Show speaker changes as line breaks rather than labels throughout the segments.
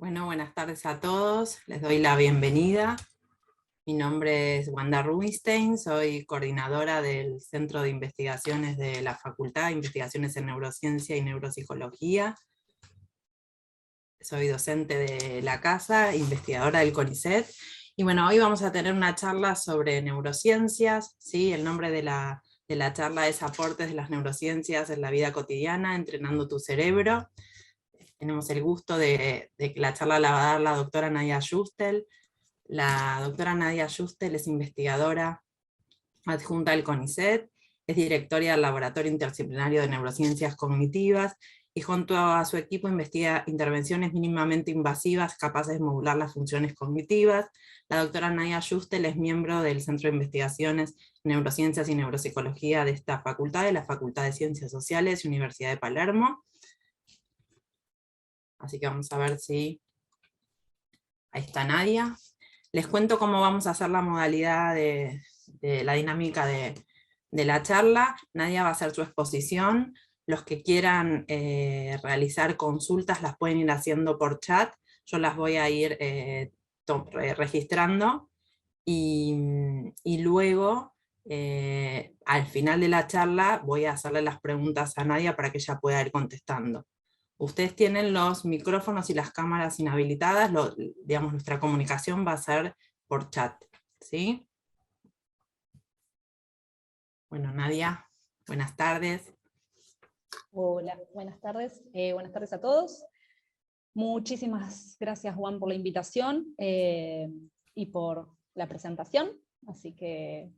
Bueno, buenas tardes a todos. Les doy la bienvenida. Mi nombre es Wanda Rubinstein, soy coordinadora del Centro de Investigaciones de la Facultad, Investigaciones en Neurociencia y Neuropsicología. Soy docente de la casa, investigadora del CONICET. Y bueno, hoy vamos a tener una charla sobre neurociencias, ¿sí? El nombre de la charla es Aportes de las neurociencias en la vida cotidiana, entrenando tu cerebro. Tenemos el gusto de que la charla la va a dar la doctora Nadia Justel. La doctora Nadia Justel es investigadora adjunta del CONICET, es directora del Laboratorio Interdisciplinario de Neurociencias Cognitivas, y junto a su equipo investiga intervenciones mínimamente invasivas capaces de modular las funciones cognitivas. La doctora Nadia Justel es miembro del Centro de Investigaciones Neurociencias y Neuropsicología de esta facultad, de la Facultad de Ciencias Sociales y Universidad de Palermo. Así que vamos a ver si... Ahí está Nadia. Les cuento cómo vamos a hacer la modalidad de la dinámica de la charla. Nadia va a hacer su exposición. Los que quieran realizar consultas las pueden ir haciendo por chat. Yo las voy a ir registrando. Y luego, al final de la charla, voy a hacerle las preguntas a Nadia para que ella pueda ir contestando. Ustedes tienen los micrófonos y las cámaras inhabilitadas, digamos, nuestra comunicación va a ser por chat, ¿sí? Bueno, Nadia, buenas tardes.
Hola, buenas tardes. Buenas tardes a todos. Muchísimas gracias, Juan, por la invitación y por la presentación. Así que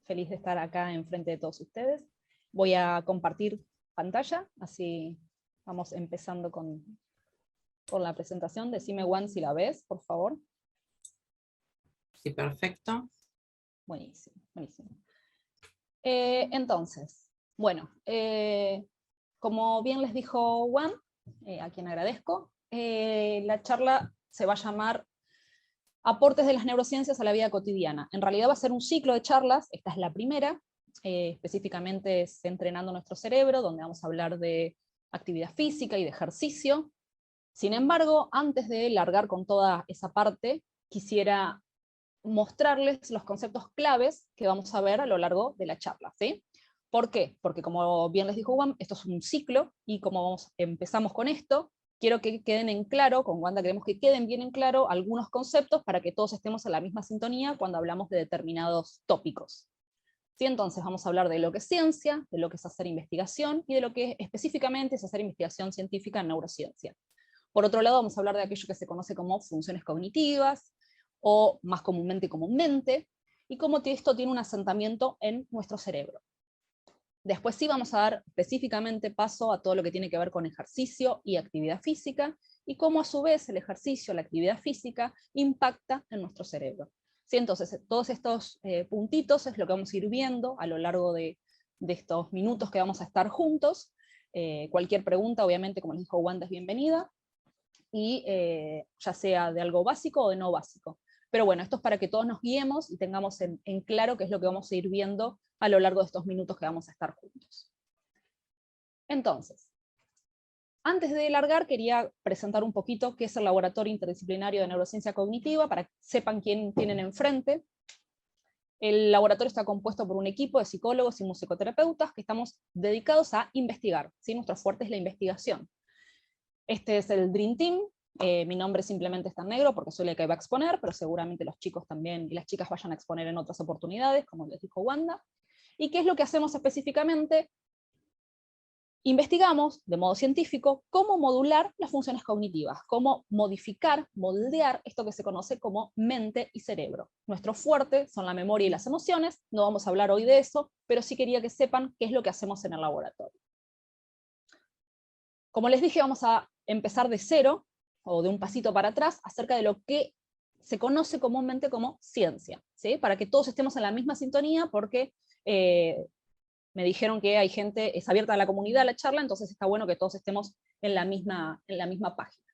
feliz de estar acá enfrente de todos ustedes. Voy a compartir pantalla, así vamos empezando con la presentación. Decime, Juan, si la ves, por favor.
Sí, perfecto.
Buenísimo, buenísimo. Entonces, bueno, como bien les dijo Juan, a quien agradezco, la charla se va a llamar Aportes de las neurociencias a la vida cotidiana. En realidad va a ser un ciclo de charlas, esta es la primera, específicamente es Entrenando nuestro cerebro, donde vamos a hablar de actividad física y de ejercicio. Sin embargo, antes de largar con toda esa parte, quisiera mostrarles los conceptos claves que vamos a ver a lo largo de la charla, ¿sí? ¿Por qué? Porque como bien les dijo Juan, esto es un ciclo, y como empezamos con esto, quiero que queden en claro, con Wanda queremos que queden bien en claro algunos conceptos para que todos estemos en la misma sintonía cuando hablamos de determinados tópicos. ¿Sí? Entonces vamos a hablar de lo que es ciencia, de lo que es hacer investigación, y de lo que específicamente es hacer investigación científica en neurociencia. Por otro lado, vamos a hablar de aquello que se conoce como funciones cognitivas, o más comúnmente como mente, y cómo esto tiene un asentamiento en nuestro cerebro. Después sí vamos a dar específicamente paso a todo lo que tiene que ver con ejercicio y actividad física, y cómo a su vez el ejercicio, la actividad física, impacta en nuestro cerebro. ¿Sí? Entonces, todos estos puntitos es lo que vamos a ir viendo a lo largo de estos minutos que vamos a estar juntos. Cualquier pregunta, obviamente, como les dijo Wanda, es bienvenida, y ya sea de algo básico o de no básico. Pero bueno, esto es para que todos nos guiemos y tengamos en claro qué es lo que vamos a ir viendo a lo largo de estos minutos que vamos a estar juntos. Entonces, antes de largar, quería presentar un poquito qué es el Laboratorio Interdisciplinario de Neurociencia Cognitiva, para que sepan quién tienen enfrente. El laboratorio está compuesto por un equipo de psicólogos y musicoterapeutas que estamos dedicados a investigar, ¿sí? Nuestro fuerte es la investigación. Este es el Dream Team. Mi nombre simplemente está en negro porque soy la que va a exponer, pero seguramente los chicos también y las chicas vayan a exponer en otras oportunidades, como les dijo Wanda. ¿Y qué es lo que hacemos específicamente? Investigamos de modo científico cómo modular las funciones cognitivas, cómo modificar, moldear esto que se conoce como mente y cerebro. Nuestro fuerte son la memoria y las emociones, no vamos a hablar hoy de eso, pero sí quería que sepan qué es lo que hacemos en el laboratorio. Como les dije, vamos a empezar de cero, o de un pasito para atrás, acerca de lo que se conoce comúnmente como ciencia, ¿sí? Para que todos estemos en la misma sintonía, porque me dijeron que hay gente, es abierta a la comunidad la charla, entonces está bueno que todos estemos en la misma página.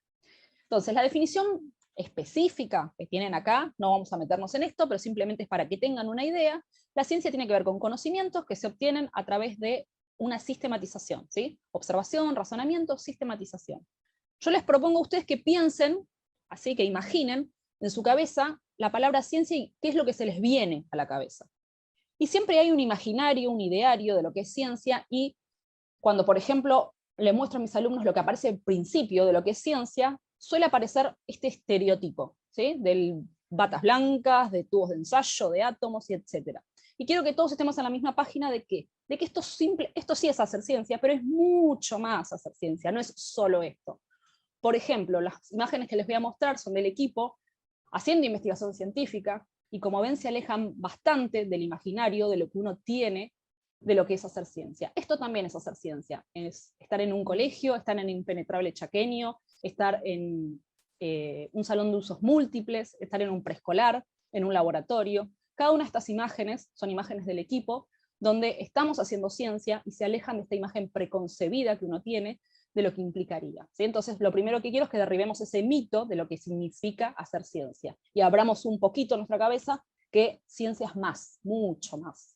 Entonces, la definición específica que tienen acá, no vamos a meternos en esto, pero simplemente es para que tengan una idea. La ciencia tiene que ver con conocimientos que se obtienen a través de una sistematización, ¿sí? Observación, razonamiento, sistematización. Yo les propongo a ustedes que piensen, así que imaginen en su cabeza la palabra ciencia y qué es lo que se les viene a la cabeza. Y siempre hay un imaginario, un ideario de lo que es ciencia, y cuando, por ejemplo, le muestro a mis alumnos lo que aparece al principio de lo que es ciencia, suele aparecer este estereotipo, ¿sí? De batas blancas, de tubos de ensayo, de átomos, y etc. Y quiero que todos estemos en la misma página de que esto sí es hacer ciencia, pero es mucho más hacer ciencia, no es solo esto. Por ejemplo, las imágenes que les voy a mostrar son del equipo haciendo investigación científica, y como ven se alejan bastante del imaginario, de lo que uno tiene, de lo que es hacer ciencia. Esto también es hacer ciencia, es estar en un colegio, estar en Impenetrable Chaqueño, estar en un salón de usos múltiples, estar en un preescolar, en un laboratorio. Cada una de estas imágenes son imágenes del equipo, donde estamos haciendo ciencia y se alejan de esta imagen preconcebida que uno tiene de lo que implicaría, ¿sí? Entonces, lo primero que quiero es que derribemos ese mito de lo que significa hacer ciencia, y abramos un poquito nuestra cabeza que ciencia es más, mucho más.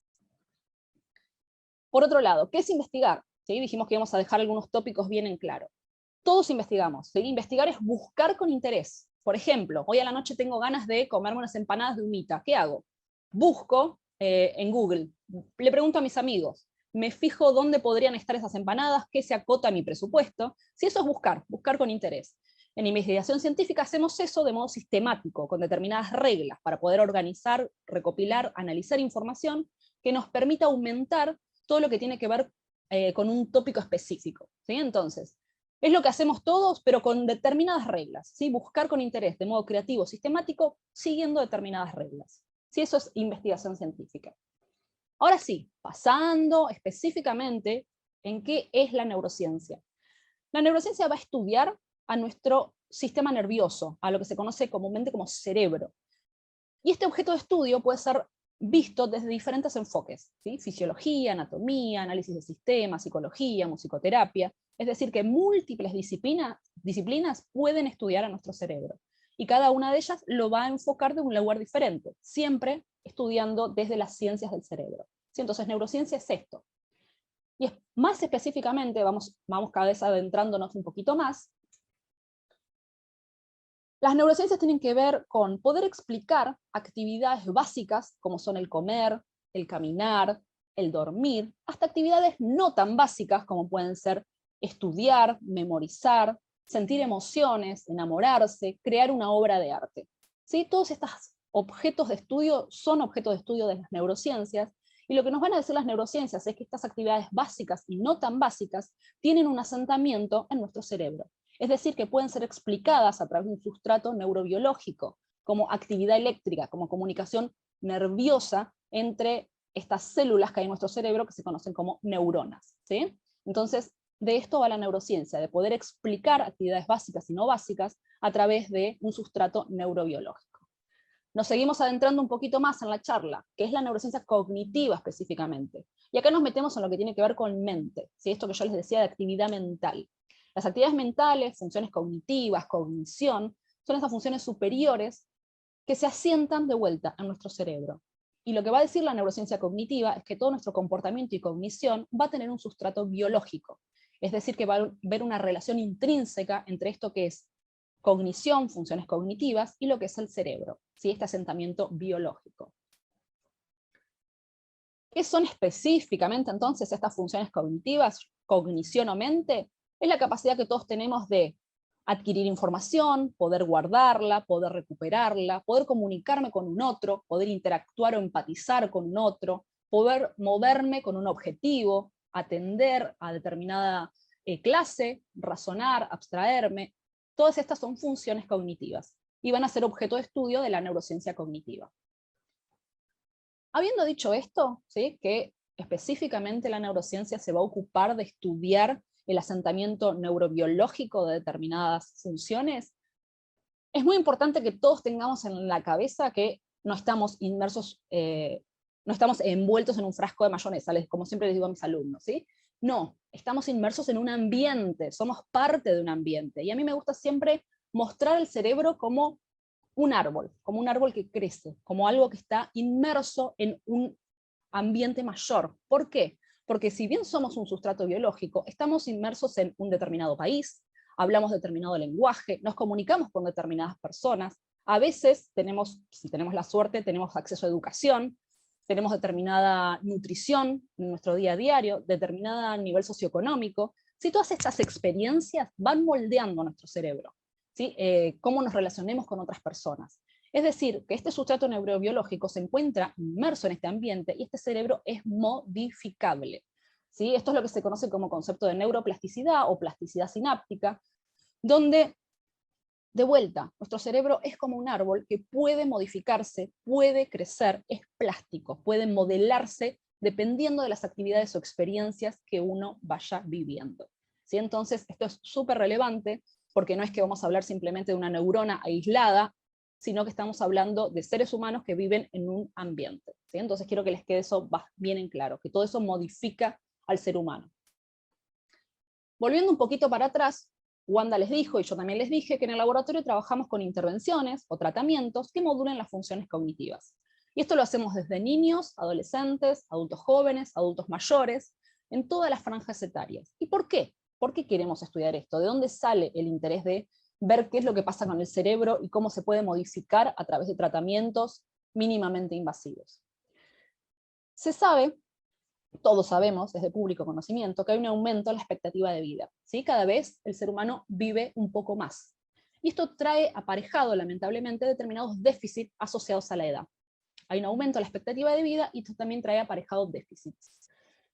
Por otro lado, ¿qué es investigar? ¿Sí? Dijimos que íbamos a dejar algunos tópicos bien en claro. Todos investigamos, ¿sí? Investigar es buscar con interés. Por ejemplo, hoy a la noche tengo ganas de comerme unas empanadas de humita. ¿Qué hago? Busco en Google, le pregunto a mis amigos, me fijo dónde podrían estar esas empanadas, qué se acota a mi presupuesto. Si eso es buscar con interés. En investigación científica hacemos eso de modo sistemático, con determinadas reglas, para poder organizar, recopilar, analizar información que nos permita aumentar todo lo que tiene que ver con un tópico específico, ¿sí? Entonces, es lo que hacemos todos, pero con determinadas reglas, ¿sí? Buscar con interés, de modo creativo, sistemático, siguiendo determinadas reglas. ¿Sí? Eso es investigación científica. Ahora sí, pasando específicamente en qué es la neurociencia. La neurociencia va a estudiar a nuestro sistema nervioso, a lo que se conoce comúnmente como cerebro. Y este objeto de estudio puede ser visto desde diferentes enfoques, ¿sí? Fisiología, anatomía, análisis de sistemas, psicología, musicoterapia. Es decir, que múltiples disciplinas pueden estudiar a nuestro cerebro. Y cada una de ellas lo va a enfocar de un lugar diferente, siempre estudiando desde las ciencias del cerebro. ¿Sí? Entonces, neurociencia es esto. Y más específicamente, vamos cada vez adentrándonos un poquito más, las neurociencias tienen que ver con poder explicar actividades básicas, como son el comer, el caminar, el dormir, hasta actividades no tan básicas, como pueden ser estudiar, memorizar, sentir emociones, enamorarse, crear una obra de arte. ¿Sí? Todos estos objetos de estudio son objetos de estudio de las neurociencias, y lo que nos van a decir las neurociencias es que estas actividades básicas y no tan básicas tienen un asentamiento en nuestro cerebro. Es decir, que pueden ser explicadas a través de un sustrato neurobiológico, como actividad eléctrica, como comunicación nerviosa entre estas células que hay en nuestro cerebro que se conocen como neuronas, ¿sí? Entonces, de esto va la neurociencia, de poder explicar actividades básicas y no básicas a través de un sustrato neurobiológico. Nos seguimos adentrando un poquito más en la charla, que es la neurociencia cognitiva específicamente. Y acá nos metemos en lo que tiene que ver con mente, ¿sí? Esto que yo les decía de actividad mental. Las actividades mentales, funciones cognitivas, cognición, son esas funciones superiores que se asientan de vuelta en nuestro cerebro. Y lo que va a decir la neurociencia cognitiva es que todo nuestro comportamiento y cognición va a tener un sustrato biológico. Es decir, que va a haber una relación intrínseca entre esto que es cognición, funciones cognitivas, y lo que es el cerebro, ¿sí? Este asentamiento biológico. ¿Qué son específicamente entonces estas funciones cognitivas, cognición o mente? Es la capacidad que todos tenemos de adquirir información, poder guardarla, poder recuperarla, poder comunicarme con un otro, poder interactuar o empatizar con un otro, poder moverme con un objetivo, atender a determinada clase, razonar, abstraerme. Todas estas son funciones cognitivas y van a ser objeto de estudio de la neurociencia cognitiva. Habiendo dicho esto, ¿sí? Que específicamente la neurociencia se va a ocupar de estudiar el asentamiento neurobiológico de determinadas funciones, es muy importante que todos tengamos en la cabeza que no estamos inmersos, no estamos envueltos en un frasco de mayonesa, como siempre les digo a mis alumnos, ¿sí? No, estamos inmersos en un ambiente, somos parte de un ambiente, y a mí me gusta siempre mostrar el cerebro como un árbol que crece, como algo que está inmerso en un ambiente mayor. ¿Por qué? Porque si bien somos un sustrato biológico, estamos inmersos en un determinado país, hablamos determinado lenguaje, nos comunicamos con determinadas personas, a veces si tenemos la suerte, tenemos acceso a educación, tenemos determinada nutrición en nuestro día a día, determinado nivel socioeconómico. ¿Sí? Todas estas experiencias van moldeando nuestro cerebro, ¿sí? Cómo nos relacionemos con otras personas. Es decir, que este sustrato neurobiológico se encuentra inmerso en este ambiente y este cerebro es modificable. ¿Sí? Esto es lo que se conoce como concepto de neuroplasticidad o plasticidad sináptica, donde, de vuelta, nuestro cerebro es como un árbol que puede modificarse, puede crecer, es plástico, puede modelarse dependiendo de las actividades o experiencias que uno vaya viviendo. ¿Sí? Entonces, esto es súper relevante, porque no es que vamos a hablar simplemente de una neurona aislada, sino que estamos hablando de seres humanos que viven en un ambiente. ¿Sí? Entonces quiero que les quede eso bien en claro, que todo eso modifica al ser humano. Volviendo un poquito para atrás, Wanda les dijo, y yo también les dije, que en el laboratorio trabajamos con intervenciones o tratamientos que modulen las funciones cognitivas. Y esto lo hacemos desde niños, adolescentes, adultos jóvenes, adultos mayores, en todas las franjas etarias. ¿Y por qué? ¿Por qué queremos estudiar esto? ¿De dónde sale el interés de ver qué es lo que pasa con el cerebro y cómo se puede modificar a través de tratamientos mínimamente invasivos? Se sabe, todos sabemos desde público conocimiento, que hay un aumento en la expectativa de vida. ¿Sí? Cada vez el ser humano vive un poco más. Y esto trae aparejado, lamentablemente, determinados déficits asociados a la edad. Hay un aumento en la expectativa de vida y esto también trae aparejados déficits.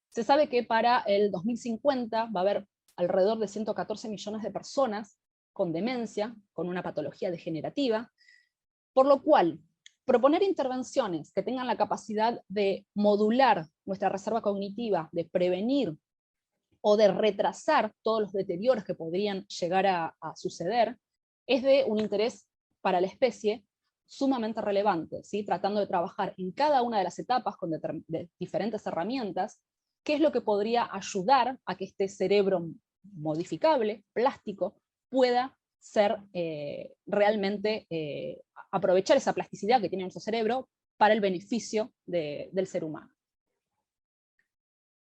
Se sabe que para el 2050 va a haber alrededor de 114 millones de personas con demencia, con una patología degenerativa, por lo cual proponer intervenciones que tengan la capacidad de modular nuestra reserva cognitiva, de prevenir o de retrasar todos los deterioros que podrían llegar a suceder, es de un interés para la especie sumamente relevante, ¿sí? Tratando de trabajar en cada una de las etapas con diferentes herramientas, qué es lo que podría ayudar a que este cerebro modificable, plástico, pueda ser realmente, aprovechar esa plasticidad que tiene nuestro cerebro para el beneficio del ser humano.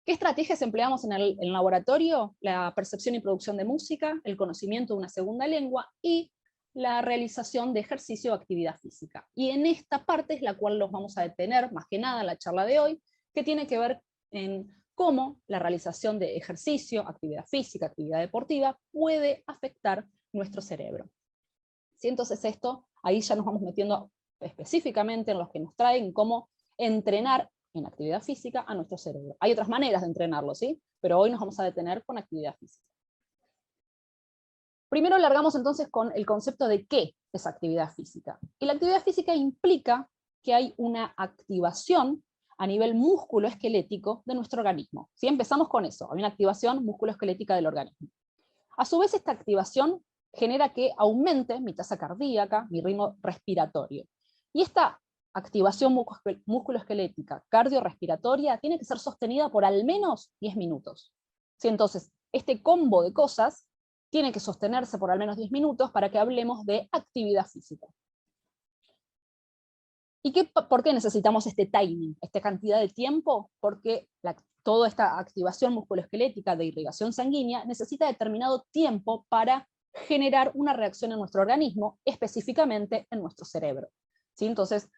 ¿Qué estrategias empleamos en el laboratorio? La percepción y producción de música, el conocimiento de una segunda lengua y la realización de ejercicio o actividad física. Y en esta parte es la cual nos vamos a detener, más que nada en la charla de hoy, que tiene que ver en cómo la realización de ejercicio, actividad física, actividad deportiva, puede afectar nuestro cerebro. ¿Sí? Entonces ahí ya nos vamos metiendo específicamente en los que nos traen cómo entrenar en actividad física a nuestro cerebro. Hay otras maneras de entrenarlo, ¿sí? Pero hoy nos vamos a detener con actividad física. Primero largamos entonces con el concepto de qué es actividad física. Y la actividad física implica que hay una activación a nivel músculo-esquelético de nuestro organismo. ¿Sí? Empezamos con eso, hay una activación músculo-esquelética del organismo. A su vez, esta activación genera que aumente mi tasa cardíaca, mi ritmo respiratorio. Y esta activación músculo-esquelética cardiorrespiratoria tiene que ser sostenida por al menos 10 minutos. ¿Sí? Entonces, este combo de cosas tiene que sostenerse por al menos 10 minutos para que hablemos de actividad física. ¿Y por qué necesitamos este timing, esta cantidad de tiempo? Porque toda esta activación musculoesquelética de irrigación sanguínea necesita determinado tiempo para generar una reacción en nuestro organismo, específicamente en nuestro cerebro. ¿Sí? Entonces,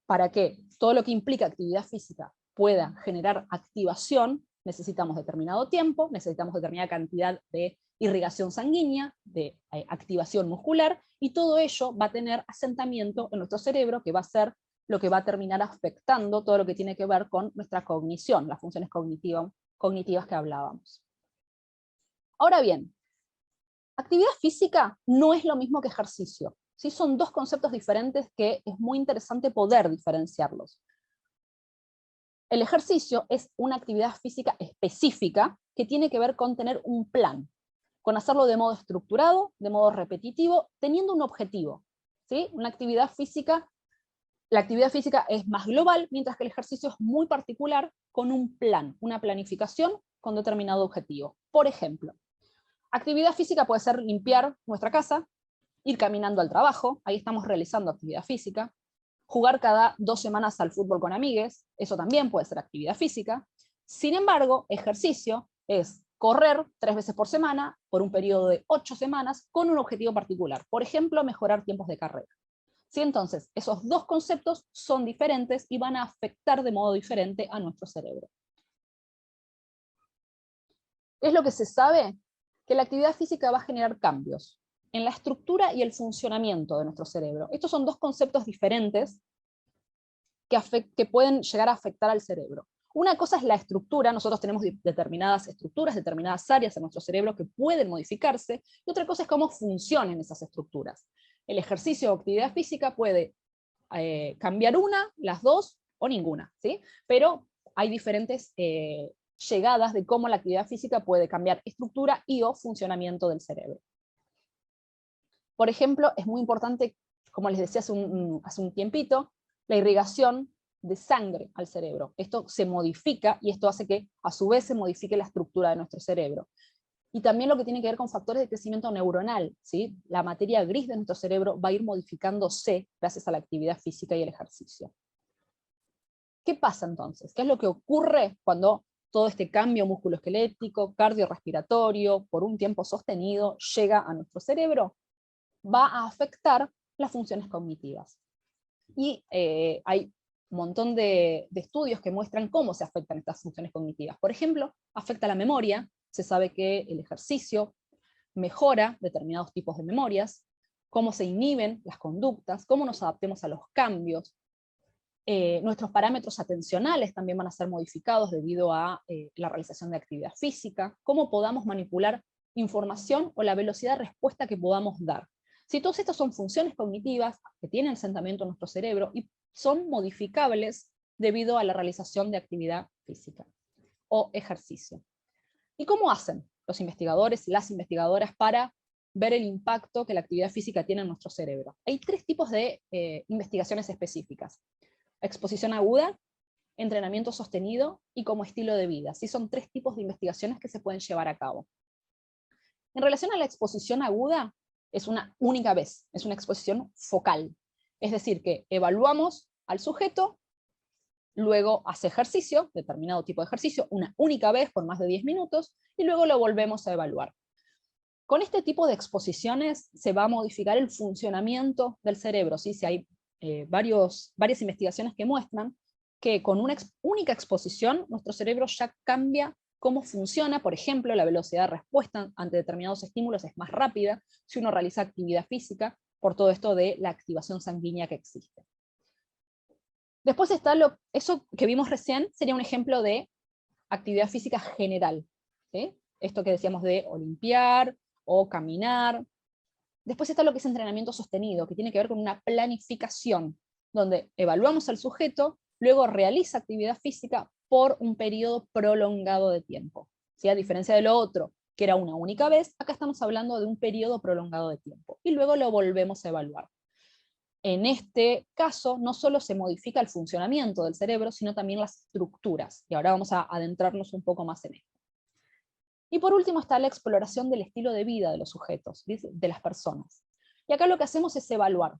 para que todo lo que implica actividad física pueda generar activación, necesitamos determinado tiempo, necesitamos determinada cantidad de irrigación sanguínea, de activación muscular, y todo ello va a tener asentamiento en nuestro cerebro, que va a ser lo que va a terminar afectando todo lo que tiene que ver con nuestra cognición, las funciones cognitivas que hablábamos. Ahora bien, actividad física no es lo mismo que ejercicio. ¿Sí? Son dos conceptos diferentes que es muy interesante poder diferenciarlos. El ejercicio es una actividad física específica que tiene que ver con tener un plan, con hacerlo de modo estructurado, de modo repetitivo, teniendo un objetivo. ¿Sí? La actividad física es más global, mientras que el ejercicio es muy particular, con un plan, una planificación con determinado objetivo. Por ejemplo, actividad física puede ser limpiar nuestra casa, ir caminando al trabajo, ahí estamos realizando actividad física, jugar cada 2 semanas al fútbol con amigues, eso también puede ser actividad física. Sin embargo, ejercicio es correr 3 veces por semana por un periodo de 8 semanas con un objetivo particular. Por ejemplo, mejorar tiempos de carrera. ¿Sí? Entonces, esos dos conceptos son diferentes y van a afectar de modo diferente a nuestro cerebro. ¿Qué es lo que se sabe? Que la actividad física va a generar cambios en la estructura y el funcionamiento de nuestro cerebro. Estos son dos conceptos diferentes que pueden llegar a afectar al cerebro. Una cosa es la estructura, nosotros tenemos determinadas estructuras, determinadas áreas en nuestro cerebro que pueden modificarse, y otra cosa es cómo funcionan esas estructuras. El ejercicio o actividad física puede cambiar una, las dos o ninguna, ¿sí? Pero hay diferentes llegadas de cómo la actividad física puede cambiar estructura y o funcionamiento del cerebro. Por ejemplo, es muy importante, como les decía hace un tiempito, la irrigación de sangre al cerebro. Esto se modifica y esto hace que a su vez se modifique la estructura de nuestro cerebro. Y también lo que tiene que ver con factores de crecimiento neuronal, ¿sí? La materia gris de nuestro cerebro va a ir modificándose gracias a la actividad física y el ejercicio. ¿Qué pasa entonces? ¿Qué es lo que ocurre cuando todo este cambio musculoesquelético, cardiorrespiratorio, por un tiempo sostenido, llega a nuestro cerebro? Va a afectar las funciones cognitivas. Y hay un montón de estudios que muestran cómo se afectan estas funciones cognitivas. Por ejemplo, afecta la memoria. Se sabe que el ejercicio mejora determinados tipos de memorias, cómo se inhiben las conductas, cómo nos adaptemos a los cambios. Nuestros parámetros atencionales también van a ser modificados debido a la realización de actividad física, cómo podamos manipular información o la velocidad de respuesta que podamos dar. Si todos estos son funciones cognitivas que tienen asentamiento en nuestro cerebro y son modificables debido a la realización de actividad física o ejercicio. ¿Y cómo hacen los investigadores y las investigadoras para ver el impacto que la actividad física tiene en nuestro cerebro? Hay 3 tipos de investigaciones específicas: exposición aguda, entrenamiento sostenido y como estilo de vida. Sí, son 3 tipos de investigaciones que se pueden llevar a cabo. En relación a la exposición aguda, es una única vez, es una exposición focal. Es decir, que evaluamos al sujeto, luego hace ejercicio, determinado tipo de ejercicio, una única vez por más de 10 minutos, y luego lo volvemos a evaluar. Con este tipo de exposiciones se va a modificar el funcionamiento del cerebro. ¿Sí? Si hay varias investigaciones que muestran que con una única exposición nuestro cerebro ya cambia cómo funciona. Por ejemplo, la velocidad de respuesta ante determinados estímulos es más rápida si uno realiza actividad física, por todo esto de la activación sanguínea que existe. Después está eso que vimos recién, sería un ejemplo de actividad física general, ¿sí? Esto que decíamos de olimpiar o caminar. Después está lo que es entrenamiento sostenido, que tiene que ver con una planificación, donde evaluamos al sujeto, luego realiza actividad física por un periodo prolongado de tiempo. ¿Sí? A diferencia de lo otro, que era una única vez, acá estamos hablando de un periodo prolongado de tiempo, y luego lo volvemos a evaluar. En este caso, no solo se modifica el funcionamiento del cerebro, sino también las estructuras, y ahora vamos a adentrarnos un poco más en esto. Y por último está la exploración del estilo de vida de los sujetos, de las personas. Y acá lo que hacemos es evaluar,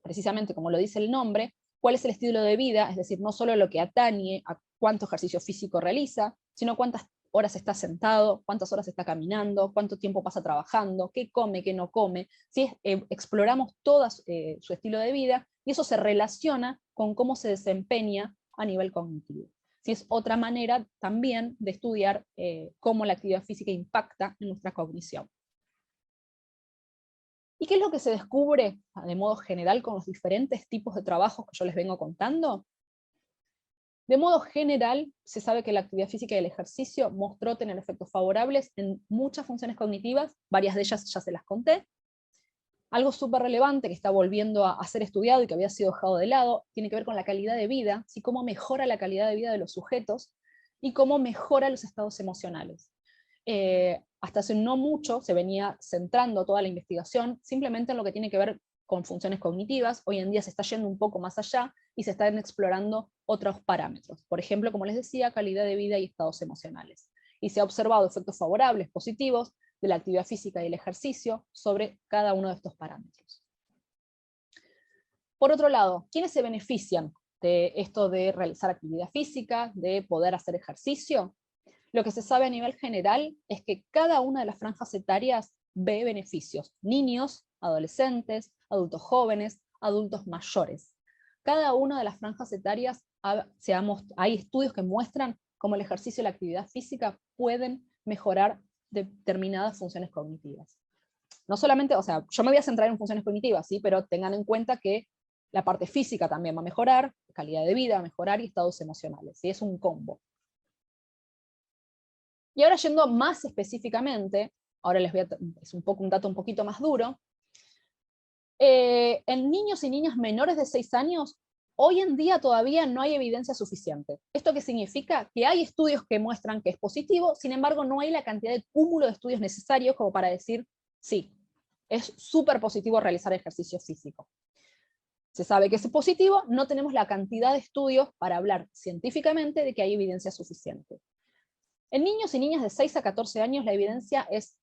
precisamente como lo dice el nombre, cuál es el estilo de vida, es decir, no solo lo que atañe a cuánto ejercicio físico realiza, sino cuántas horas está sentado, cuántas horas está caminando, cuánto tiempo pasa trabajando, qué come, qué no come. ¿Sí? Exploramos todo su estilo de vida y eso se relaciona con cómo se desempeña a nivel cognitivo. ¿Sí? Es otra manera también de estudiar cómo la actividad física impacta en nuestra cognición. ¿Y qué es lo que se descubre de modo general con los diferentes tipos de trabajos que yo les vengo contando? De modo general, se sabe que la actividad física y el ejercicio mostró tener efectos favorables en muchas funciones cognitivas, varias de ellas ya se las conté. Algo súper relevante que está volviendo a ser estudiado y que había sido dejado de lado, tiene que ver con la calidad de vida, ¿sí? Cómo mejora la calidad de vida de los sujetos y cómo mejora los estados emocionales. Hasta hace no mucho se venía centrando toda la investigación simplemente en lo que tiene que ver con funciones cognitivas. Hoy en día se está yendo un poco más allá y se están explorando otros parámetros. Por ejemplo, como les decía, calidad de vida y estados emocionales. Y se ha observado efectos favorables, positivos, de la actividad física y el ejercicio sobre cada uno de estos parámetros. Por otro lado, ¿quiénes se benefician de esto de realizar actividad física, de poder hacer ejercicio? Lo que se sabe a nivel general es que cada una de las franjas etarias ve beneficios. Niños, adolescentes, adultos jóvenes, adultos mayores. Cada una de las franjas etarias hay estudios que muestran cómo el ejercicio y la actividad física pueden mejorar determinadas funciones cognitivas. No solamente, o sea, yo me voy a centrar en funciones cognitivas, ¿sí? Pero tengan en cuenta que la parte física también va a mejorar, calidad de vida va a mejorar y estados emocionales, ¿sí? Es un combo. Y ahora yendo más específicamente, ahora les voy a, es un dato un poquito más duro, en niños y niñas menores de 6 años, hoy en día todavía no hay evidencia suficiente. ¿Esto qué significa? Que hay estudios que muestran que es positivo, sin embargo no hay la cantidad de cúmulo de estudios necesarios como para decir, sí, es súper positivo realizar ejercicio físico. Se sabe que es positivo, no tenemos la cantidad de estudios para hablar científicamente de que hay evidencia suficiente. En niños y niñas de 6 a 14 años la evidencia es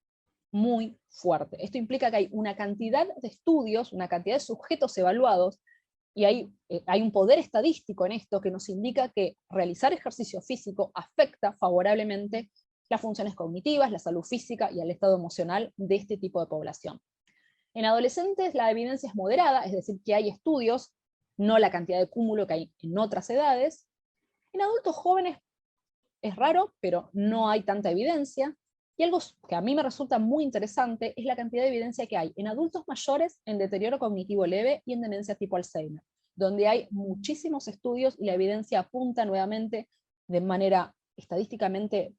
muy fuerte. Esto implica que hay una cantidad de estudios, una cantidad de sujetos evaluados, y hay un poder estadístico en esto que nos indica que realizar ejercicio físico afecta favorablemente las funciones cognitivas, la salud física y el estado emocional de este tipo de población. En adolescentes la evidencia es moderada, es decir, que hay estudios, no la cantidad de cúmulo que hay en otras edades. En adultos jóvenes es raro, pero no hay tanta evidencia. Y algo que a mí me resulta muy interesante es la cantidad de evidencia que hay en adultos mayores en deterioro cognitivo leve y en demencia tipo Alzheimer, donde hay muchísimos estudios y la evidencia apunta nuevamente de manera estadísticamente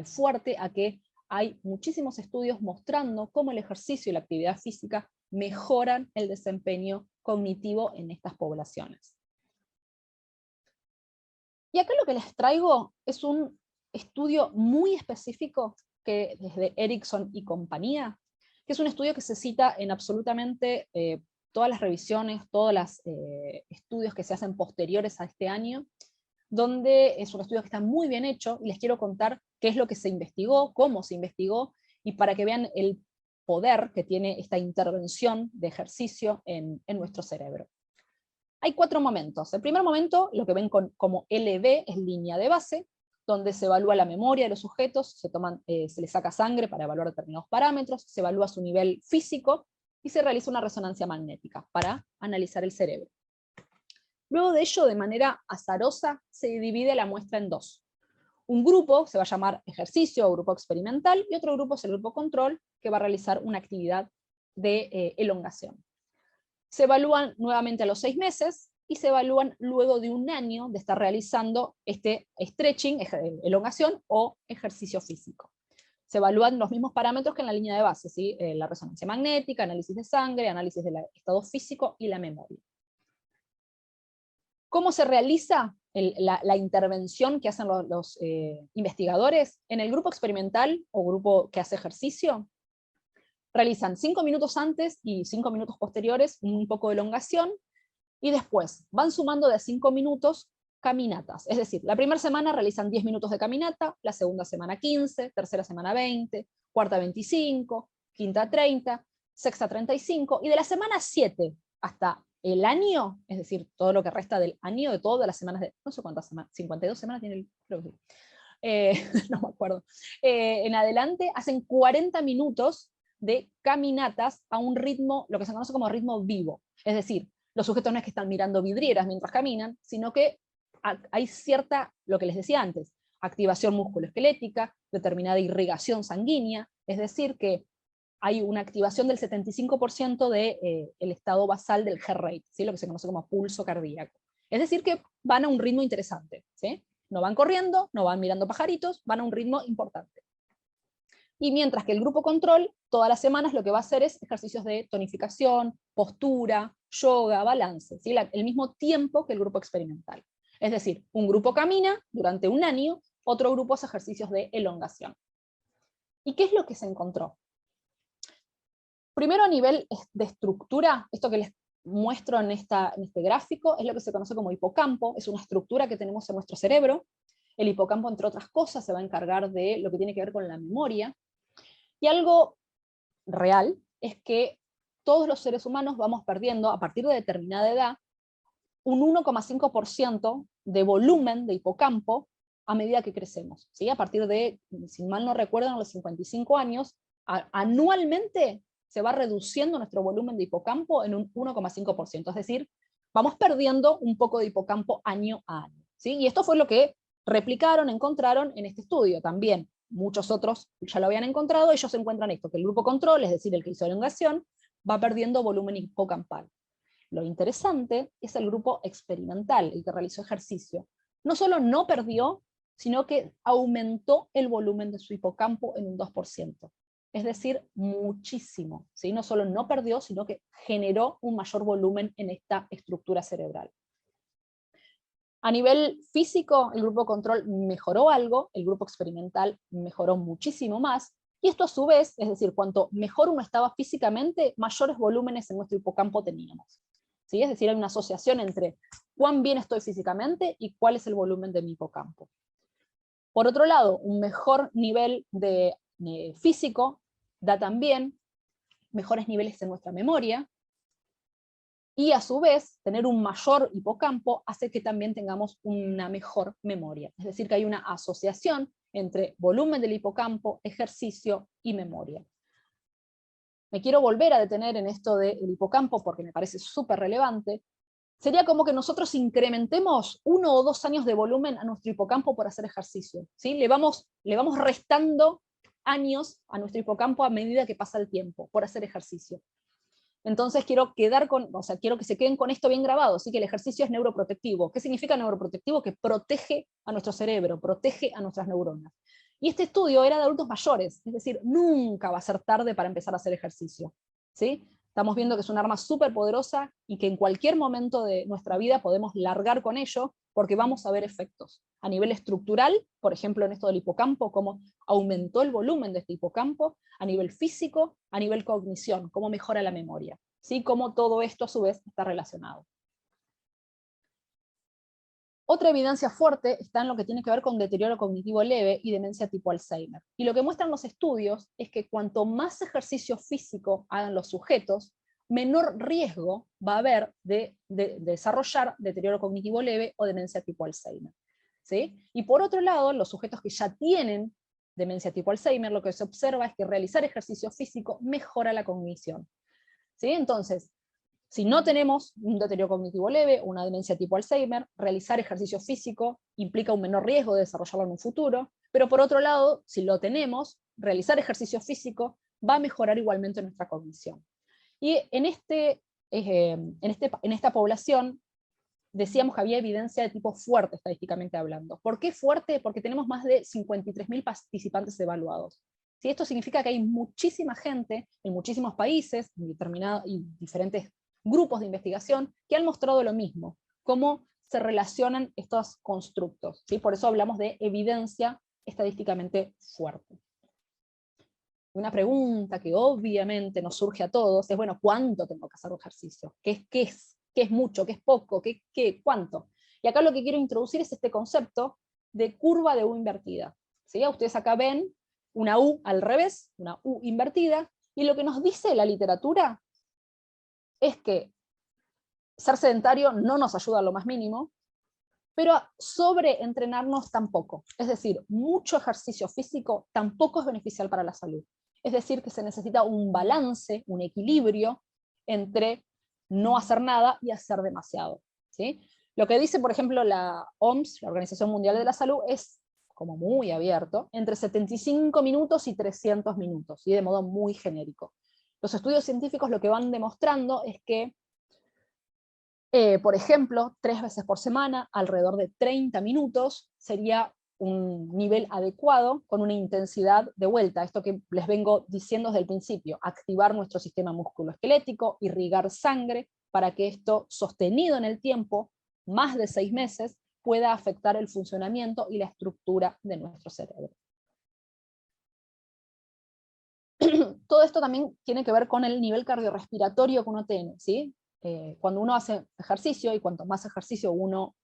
fuerte a que hay muchísimos estudios mostrando cómo el ejercicio y la actividad física mejoran el desempeño cognitivo en estas poblaciones. Y acá lo que les traigo es un estudio muy específico que desde Erickson y compañía, que es un estudio que se cita en absolutamente todas las revisiones, todos los estudios que se hacen posteriores a este año, donde es un estudio que está muy bien hecho, y les quiero contar qué es lo que se investigó, cómo se investigó, y para que vean el poder que tiene esta intervención de ejercicio en nuestro cerebro. Hay 4 momentos. El primer momento, lo que ven como LB, es línea de base, donde se evalúa la memoria de los sujetos, se les saca sangre para evaluar determinados parámetros, se evalúa su nivel físico, y se realiza una resonancia magnética para analizar el cerebro. Luego de ello, de manera azarosa, se divide la muestra en 2. Un grupo se va a llamar ejercicio o grupo experimental, y otro grupo es el grupo control, que va a realizar una actividad de elongación. Se evalúan nuevamente a los 6 meses, y se evalúan luego de 1 año de estar realizando este stretching, elongación o ejercicio físico. Se evalúan los mismos parámetros que en la línea de base, ¿sí? La resonancia magnética, análisis de sangre, análisis del estado físico y la memoria. ¿Cómo se realiza la intervención que hacen los investigadores? En el grupo experimental o grupo que hace ejercicio, realizan 5 minutos antes y 5 minutos posteriores un poco de elongación, y después van sumando de 5 minutos caminatas. Es decir, la primera semana realizan 10 minutos de caminata, la segunda semana 15, tercera semana 20, cuarta 25, quinta 30, sexta 35, y de la semana 7 hasta el año, es decir, todo lo que resta del año, de todas las semanas, no sé cuántas semanas, 52 semanas tiene el, creo que sí. No me acuerdo. En adelante hacen 40 minutos de caminatas a un ritmo, lo que se conoce como ritmo vivo. Es decir, los sujetos no es que están mirando vidrieras mientras caminan, sino que hay cierta, lo que les decía antes, activación musculoesquelética, determinada irrigación sanguínea, es decir, que hay una activación del 75% del estado basal del heart rate, ¿sí? Lo que se conoce como pulso cardíaco. Es decir, que van a un ritmo interesante, ¿sí? No van corriendo, no van mirando pajaritos, van a un ritmo importante. Y mientras que el grupo control, todas las semanas lo que va a hacer es ejercicios de tonificación, postura, yoga, balance, ¿sí? El mismo tiempo que el grupo experimental. Es decir, un grupo camina durante 1 año, otro grupo hace ejercicios de elongación. ¿Y qué es lo que se encontró? Primero, a nivel de estructura, esto que les muestro en este gráfico es lo que se conoce como hipocampo, es una estructura que tenemos en nuestro cerebro. El hipocampo, entre otras cosas, se va a encargar de lo que tiene que ver con la memoria. Y algo real es que todos los seres humanos vamos perdiendo, a partir de determinada edad, un 1,5% de volumen de hipocampo a medida que crecemos, ¿sí? A partir de, si mal no recuerdan, los 55 años, anualmente se va reduciendo nuestro volumen de hipocampo en un 1,5%, es decir, vamos perdiendo un poco de hipocampo año a año, ¿sí? Y esto fue lo que replicaron, encontraron en este estudio. También muchos otros ya lo habían encontrado. Ellos encuentran esto, que el grupo control, es decir, el que hizo elongación, va perdiendo volumen hipocampal. Lo interesante es el grupo experimental, el que realizó ejercicio. No solo no perdió, sino que aumentó el volumen de su hipocampo en un 2%. Es decir, muchísimo, ¿sí? No solo no perdió, sino que generó un mayor volumen en esta estructura cerebral. A nivel físico, el grupo control mejoró algo, el grupo experimental mejoró muchísimo más, y esto a su vez, es decir, cuanto mejor uno estaba físicamente, mayores volúmenes en nuestro hipocampo teníamos. ¿Sí? Es decir, hay una asociación entre cuán bien estoy físicamente y cuál es el volumen de mi hipocampo. Por otro lado, un mejor nivel de físico da también mejores niveles en nuestra memoria, y a su vez, tener un mayor hipocampo hace que también tengamos una mejor memoria. Es decir, que hay una asociación entre volumen del hipocampo, ejercicio y memoria. Me quiero volver a detener en esto del hipocampo porque me parece súper relevante. Sería como que nosotros incrementemos 1 o 2 años de volumen a nuestro hipocampo por hacer ejercicio, ¿sí? Le vamos restando años a nuestro hipocampo a medida que pasa el tiempo por hacer ejercicio. Entonces quiero quiero que se queden con esto bien grabado, ¿sí? Que el ejercicio es neuroprotectivo. ¿Qué significa neuroprotectivo? Que protege a nuestro cerebro, protege a nuestras neuronas. Y este estudio era de adultos mayores, es decir, nunca va a ser tarde para empezar a hacer ejercicio, ¿sí? Estamos viendo que es un arma súper poderosa y que en cualquier momento de nuestra vida podemos largar con ello, porque vamos a ver efectos. A nivel estructural, por ejemplo en esto del hipocampo, cómo aumentó el volumen de este hipocampo, a nivel físico, a nivel cognición, cómo mejora la memoria, ¿sí? Cómo todo esto a su vez está relacionado. Otra evidencia fuerte está en lo que tiene que ver con deterioro cognitivo leve y demencia tipo Alzheimer. Y lo que muestran los estudios es que cuanto más ejercicio físico hagan los sujetos, menor riesgo va a haber de desarrollar deterioro cognitivo leve o demencia tipo Alzheimer, ¿sí? Y por otro lado, los sujetos que ya tienen demencia tipo Alzheimer, lo que se observa es que realizar ejercicio físico mejora la cognición, ¿sí? Entonces, si no tenemos un deterioro cognitivo leve, una demencia tipo Alzheimer, realizar ejercicio físico implica un menor riesgo de desarrollarlo en un futuro, pero por otro lado, si lo tenemos, realizar ejercicio físico va a mejorar igualmente nuestra cognición. Y en esta población decíamos que había evidencia de tipo fuerte estadísticamente hablando. ¿Por qué fuerte? Porque tenemos más de 53.000 participantes evaluados. ¿Sí? Esto significa que hay muchísima gente en muchísimos países y diferentes grupos de investigación que han mostrado lo mismo, cómo se relacionan estos constructos, ¿sí? Por eso hablamos de evidencia estadísticamente fuerte. Una pregunta que obviamente nos surge a todos es, bueno, ¿cuánto tengo que hacer ejercicio? ¿Qué es mucho? ¿Qué es poco? ¿Cuánto? Y acá lo que quiero introducir es este concepto de curva de U invertida, ¿sí? Ustedes acá ven una U al revés, una U invertida, y lo que nos dice la literatura es que ser sedentario no nos ayuda a lo más mínimo, pero sobreentrenarnos tampoco. Es decir, mucho ejercicio físico tampoco es beneficial para la salud. Es decir, que se necesita un balance, un equilibrio entre no hacer nada y hacer demasiado, ¿sí? Lo que dice, por ejemplo, la OMS, la Organización Mundial de la Salud, es como muy abierto, entre 75 minutos y 300 minutos, y de modo muy genérico. Los estudios científicos lo que van demostrando es que por ejemplo, 3 veces por semana, alrededor de 30 minutos, sería un nivel adecuado con una intensidad de vuelta. Esto que les vengo diciendo desde el principio, activar nuestro sistema musculoesquelético, irrigar sangre, para que esto, sostenido en el tiempo, más de 6 meses, pueda afectar el funcionamiento y la estructura de nuestro cerebro. Todo esto también tiene que ver con el nivel cardiorrespiratorio que uno tiene, ¿sí? Cuando uno hace ejercicio, y cuanto más ejercicio uno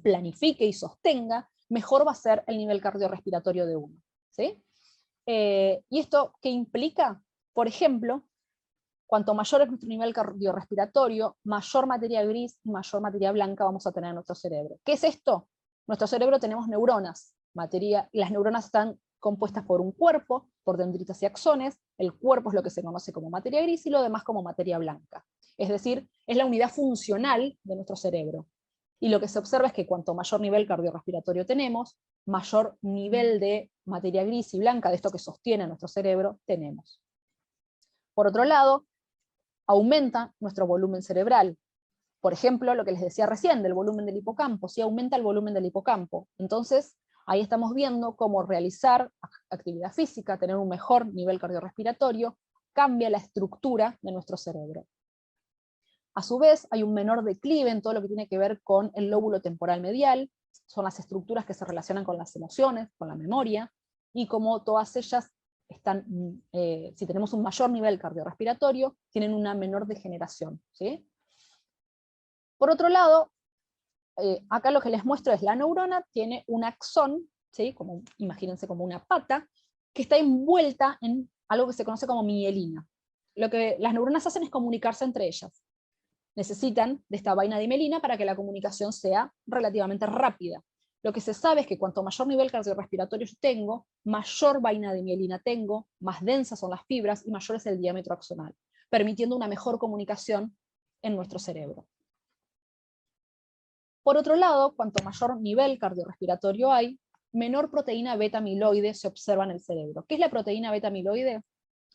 planifique y sostenga, mejor va a ser el nivel cardiorrespiratorio de uno, ¿sí? ¿Y esto qué implica? Por ejemplo, cuanto mayor es nuestro nivel cardiorrespiratorio, mayor materia gris y mayor materia blanca vamos a tener en nuestro cerebro. ¿Qué es esto? nuestro cerebro tenemos neuronas, las neuronas están compuestas por un cuerpo, por dendritas y axones, el cuerpo es lo que se conoce como materia gris y lo demás como materia blanca. Es decir, es la unidad funcional de nuestro cerebro. Y lo que se observa es que cuanto mayor nivel cardiorrespiratorio tenemos, mayor nivel de materia gris y blanca, de esto que sostiene nuestro cerebro, tenemos. Por otro lado, aumenta nuestro volumen cerebral. Por ejemplo, lo que les decía recién, del volumen del hipocampo, si aumenta el volumen del hipocampo. Entonces, ahí estamos viendo cómo realizar actividad física, tener un mejor nivel cardiorrespiratorio, cambia la estructura de nuestro cerebro. A su vez, hay un menor declive en todo lo que tiene que ver con el lóbulo temporal medial, son las estructuras que se relacionan con las emociones, con la memoria, y como todas ellas están, si tenemos un mayor nivel cardiorrespiratorio, tienen una menor degeneración, ¿sí? Por otro lado, acá lo que les muestro es la neurona tiene un axón, ¿sí? Imagínense como una pata, que está envuelta en algo que se conoce como mielina. Lo que las neuronas hacen es comunicarse entre ellas. Necesitan de esta vaina de mielina para que la comunicación sea relativamente rápida. Lo que se sabe es que cuanto mayor nivel cardiorrespiratorio yo tengo, mayor vaina de mielina tengo, más densas son las fibras y mayor es el diámetro axonal, permitiendo una mejor comunicación en nuestro cerebro. Por otro lado, cuanto mayor nivel cardiorrespiratorio hay, menor proteína beta-amiloide se observa en el cerebro. ¿Qué es la proteína beta-amiloide?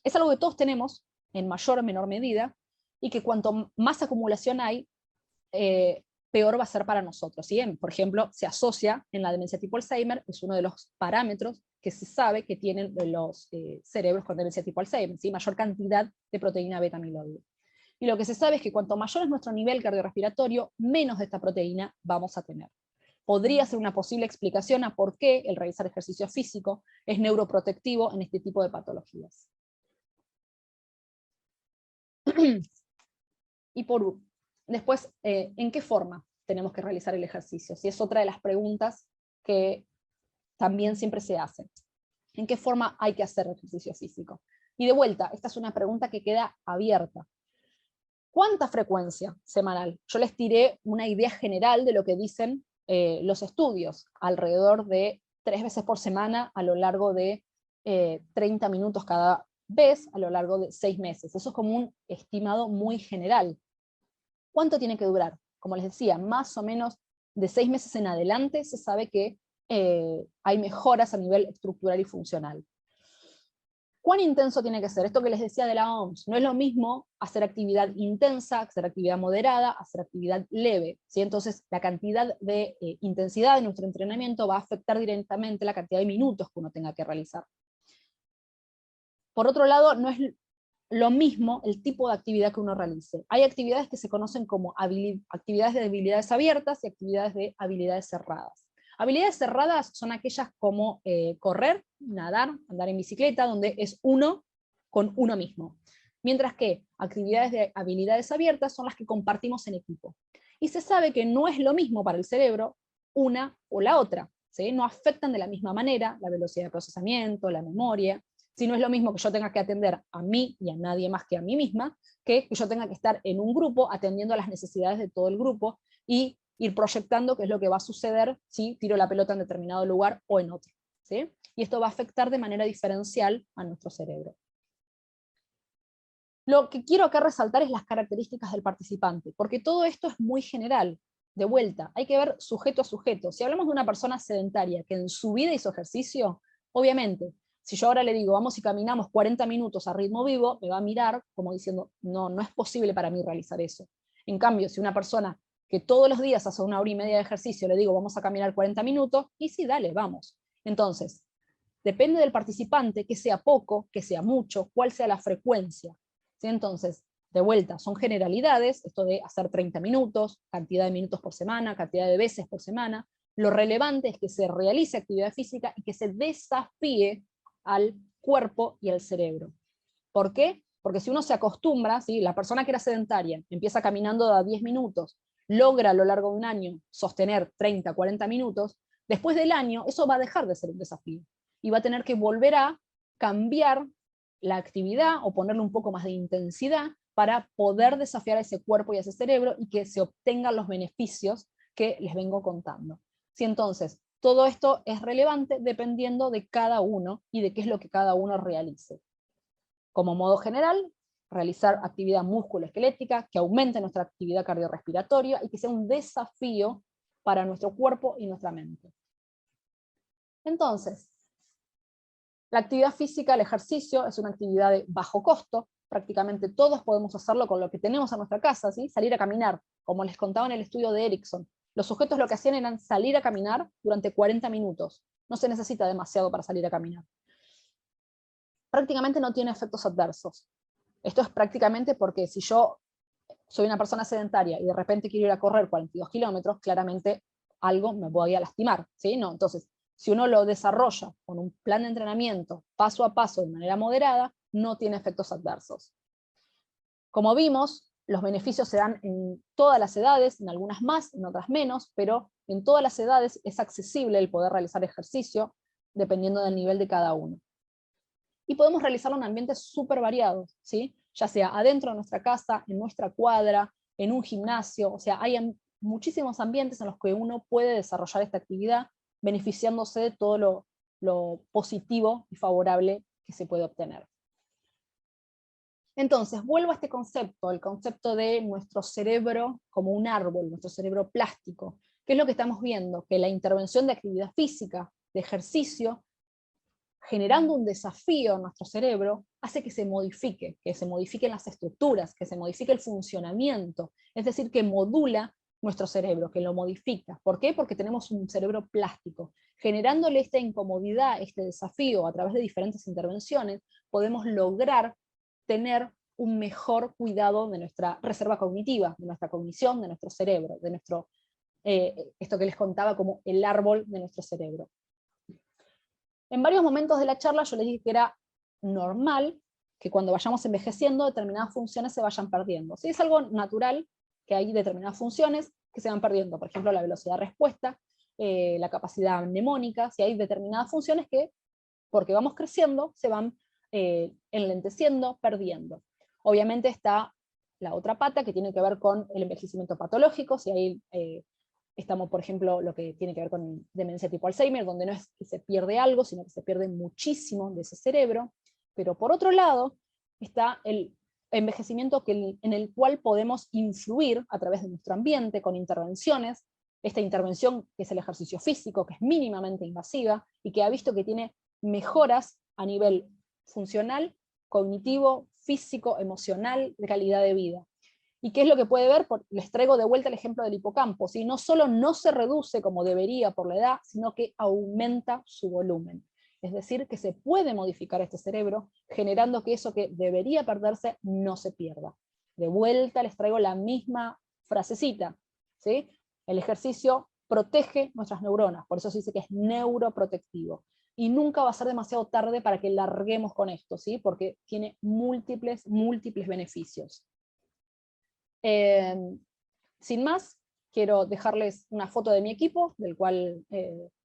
Es algo que todos tenemos, en mayor o menor medida, y que cuanto más acumulación hay, peor va a ser para nosotros. ¿Sí? Por ejemplo, se asocia en la demencia tipo Alzheimer, es uno de los parámetros que se sabe que tienen los cerebros con demencia tipo Alzheimer, ¿sí? Mayor cantidad de proteína beta-amiloide. Y lo que se sabe es que cuanto mayor es nuestro nivel cardiorrespiratorio, menos de esta proteína vamos a tener. Podría ser una posible explicación a por qué el realizar ejercicio físico es neuroprotectivo en este tipo de patologías. Y después, ¿en qué forma tenemos que realizar el ejercicio? Si es otra de las preguntas que también siempre se hacen. ¿En qué forma hay que hacer ejercicio físico? Y de vuelta, esta es una pregunta que queda abierta. ¿Cuánta frecuencia semanal? Yo les tiré una idea general de lo que dicen los estudios, alrededor de 3 veces por semana a lo largo de 30 minutos cada vez a lo largo de 6 meses. Eso es como un estimado muy general. ¿Cuánto tiene que durar? Como les decía, más o menos de 6 meses en adelante se sabe que hay mejoras a nivel estructural y funcional. ¿Cuán intenso tiene que ser? Esto que les decía de la OMS, no es lo mismo hacer actividad intensa, hacer actividad moderada, hacer actividad leve, ¿sí? Entonces la cantidad de intensidad de nuestro entrenamiento va a afectar directamente la cantidad de minutos que uno tenga que realizar. Por otro lado, no es lo mismo el tipo de actividad que uno realice. Hay actividades que se conocen como actividades de habilidades abiertas y actividades de habilidades cerradas. Habilidades cerradas son aquellas como correr, nadar, andar en bicicleta, donde es uno con uno mismo. Mientras que actividades de habilidades abiertas son las que compartimos en equipo. Y se sabe que no es lo mismo para el cerebro una o la otra, ¿sí? No afectan de la misma manera la velocidad de procesamiento, la memoria. Si no es lo mismo que yo tenga que atender a mí y a nadie más que a mí misma, que yo tenga que estar en un grupo atendiendo a las necesidades de todo el grupo y ir proyectando qué es lo que va a suceder si tiro la pelota en determinado lugar o en otro, ¿sí? Y esto va a afectar de manera diferencial a nuestro cerebro. Lo que quiero acá resaltar es las características del participante, porque todo esto es muy general. De vuelta, hay que ver sujeto a sujeto. Si hablamos de una persona sedentaria que en su vida hizo ejercicio, obviamente, si yo ahora le digo, vamos y caminamos 40 minutos a ritmo vivo, me va a mirar como diciendo, no, no es posible para mí realizar eso. En cambio, si una persona que todos los días hace 1 hora y media de ejercicio, le digo, vamos a caminar 40 minutos, y sí, dale, vamos. Entonces, depende del participante, que sea poco, que sea mucho, cuál sea la frecuencia. ¿Sí? Entonces, de vuelta, son generalidades, esto de hacer 30 minutos, cantidad de minutos por semana, cantidad de veces por semana. Lo relevante es que se realice actividad física y que se desafíe al cuerpo y al cerebro. ¿Por qué? Porque si uno se acostumbra, ¿sí? La persona que era sedentaria empieza caminando a 10 minutos, logra a lo largo de un año sostener 30, 40 minutos, después del año eso va a dejar de ser un desafío y va a tener que volver a cambiar la actividad o ponerle un poco más de intensidad para poder desafiar a ese cuerpo y a ese cerebro y que se obtengan los beneficios que les vengo contando. ¿sí? Entonces, todo esto es relevante dependiendo de cada uno y de qué es lo que cada uno realice. Como modo general, realizar actividad musculoesquelética que aumente nuestra actividad cardiorrespiratoria y que sea un desafío para nuestro cuerpo y nuestra mente. Entonces, la actividad física, el ejercicio, es una actividad de bajo costo. Prácticamente todos podemos hacerlo con lo que tenemos en nuestra casa, ¿sí? Salir a caminar, como les contaba en el estudio de Erickson. Los sujetos lo que hacían era salir a caminar durante 40 minutos. No se necesita demasiado para salir a caminar. Prácticamente no tiene efectos adversos. Esto es prácticamente porque si yo soy una persona sedentaria y de repente quiero ir a correr 42 kilómetros, claramente algo me voy a lastimar, ¿sí? No, entonces, si uno lo desarrolla con un plan de entrenamiento paso a paso de manera moderada, no tiene efectos adversos. Como vimos, los beneficios se dan en todas las edades, en algunas más, en otras menos, pero en todas las edades es accesible el poder realizar ejercicio dependiendo del nivel de cada uno. Y podemos realizarlo en ambientes súper variados, ¿sí? Ya sea adentro de nuestra casa, en nuestra cuadra, en un gimnasio, o sea, hay muchísimos ambientes en los que uno puede desarrollar esta actividad beneficiándose de todo lo positivo y favorable que se puede obtener. Entonces, vuelvo a este concepto, el concepto de nuestro cerebro como un árbol, nuestro cerebro plástico. ¿Qué es lo que estamos viendo? Que la intervención de actividad física, de ejercicio, generando un desafío en nuestro cerebro, hace que se modifiquen las estructuras, que se modifique el funcionamiento, es decir, que modula nuestro cerebro, que lo modifica. ¿Por qué? Porque tenemos un cerebro plástico. Generándole esta incomodidad, este desafío a través de diferentes intervenciones, podemos lograr tener un mejor cuidado de nuestra reserva cognitiva, de nuestra cognición, de nuestro cerebro, de nuestro, esto que les contaba como el árbol de nuestro cerebro. En varios momentos de la charla yo les dije que era normal que cuando vayamos envejeciendo determinadas funciones se vayan perdiendo. ¿Sí? Es algo natural que hay determinadas funciones que se van perdiendo, por ejemplo la velocidad de respuesta, la capacidad mnemónica, si hay determinadas funciones que, porque vamos creciendo, se van enlenteciendo, perdiendo. Obviamente está la otra pata que tiene que ver con el envejecimiento patológico, si hay estamos, por ejemplo, lo que tiene que ver con demencia tipo Alzheimer, donde no es que se pierde algo, sino que se pierde muchísimo de ese cerebro. Pero por otro lado, está el envejecimiento en el cual podemos influir a través de nuestro ambiente, con intervenciones. Esta intervención, que es el ejercicio físico, que es mínimamente invasiva, y que ha visto que tiene mejoras a nivel funcional, cognitivo, físico, emocional, de calidad de vida. ¿Y qué es lo que puede ver? Les traigo de vuelta el ejemplo del hipocampo. ¿Sí? No solo no se reduce como debería por la edad, sino que aumenta su volumen. Es decir, que se puede modificar este cerebro, generando que eso que debería perderse no se pierda. De vuelta les traigo la misma frasecita. ¿Sí? El ejercicio protege nuestras neuronas, por eso se dice que es neuroprotectivo. Y nunca va a ser demasiado tarde para que larguemos con esto, ¿sí? Porque tiene múltiples beneficios. Sin más, quiero dejarles una foto de mi equipo, del cual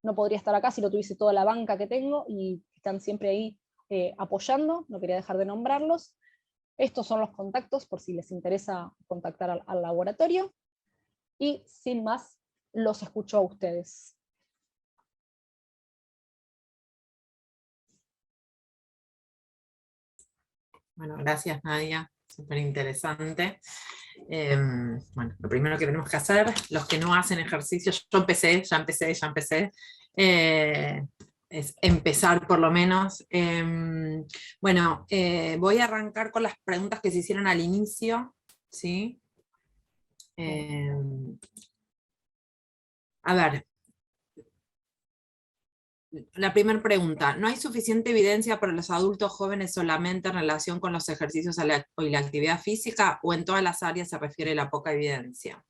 no podría estar acá si no tuviese toda la banca que tengo, y están siempre ahí apoyando, no quería dejar de nombrarlos. Estos son los contactos, por si les interesa contactar al laboratorio, y sin más, los escucho a ustedes.
Bueno, gracias Nadia, súper interesante. Bueno, lo primero que tenemos que hacer, los que no hacen ejercicio, ya empecé, es empezar por lo menos. Bueno, voy a arrancar con las preguntas que se hicieron al inicio, ¿sí? A ver, la primera pregunta, ¿no hay suficiente evidencia para los adultos jóvenes solamente en relación con los ejercicios y la actividad física, o en todas las áreas se refiere la poca evidencia?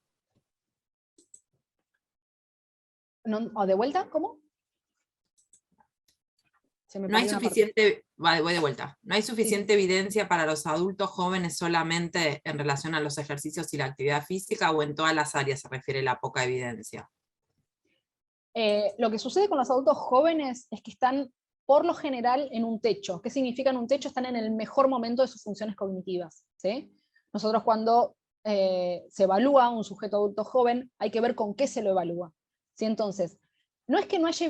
¿O de vuelta? ¿Cómo?
No hay suficiente, voy de vuelta. ¿No hay suficiente
Sí.
evidencia para los adultos jóvenes solamente en relación a los ejercicios y la actividad física, o en todas las áreas se refiere la poca evidencia?
Lo que sucede con los adultos jóvenes es que están, por lo general, en un techo. ¿Qué significa en un techo? Están en el mejor momento de sus funciones cognitivas, ¿sí? Nosotros cuando se evalúa un sujeto adulto joven, hay que ver con qué se lo evalúa, ¿sí? Entonces, no es que no haya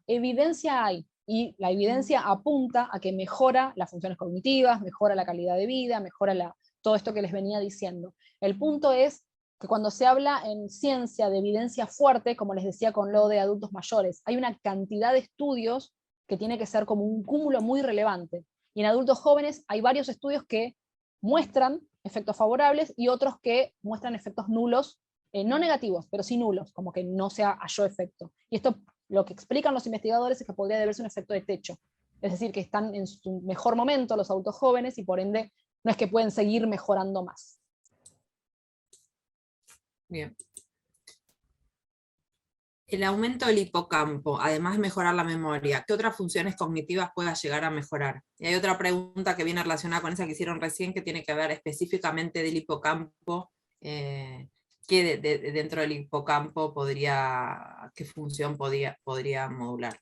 evidencia hay, y la evidencia apunta a que mejora las funciones cognitivas, mejora la calidad de vida, mejora todo esto que les venía diciendo. El punto es que cuando se habla en ciencia de evidencia fuerte, como les decía con lo de adultos mayores, hay una cantidad de estudios que tiene que ser como un cúmulo muy relevante. Y en adultos jóvenes hay varios estudios que muestran efectos favorables y otros que muestran efectos nulos, no negativos, pero sí nulos, como que no se halló efecto. Y esto lo que explican los investigadores es que podría deberse un efecto de techo. Es decir, que están en su mejor momento los adultos jóvenes y por ende no es que pueden seguir mejorando más.
Bien. El aumento del hipocampo, además de mejorar la memoria, ¿qué otras funciones cognitivas pueda llegar a mejorar? Y hay otra pregunta que viene relacionada con esa que hicieron recién, que tiene que ver específicamente del hipocampo. ¿Qué dentro del hipocampo qué función podría modular?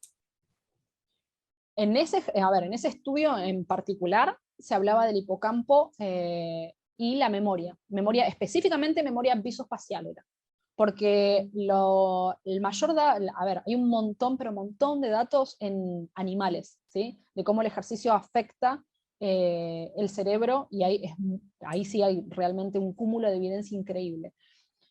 En ese estudio en particular se hablaba del hipocampo y la memoria, específicamente memoria visoespacial era. Porque hay un montón, pero un montón de datos en animales, ¿sí? De cómo el ejercicio afecta el cerebro, y ahí sí hay realmente un cúmulo de evidencia increíble.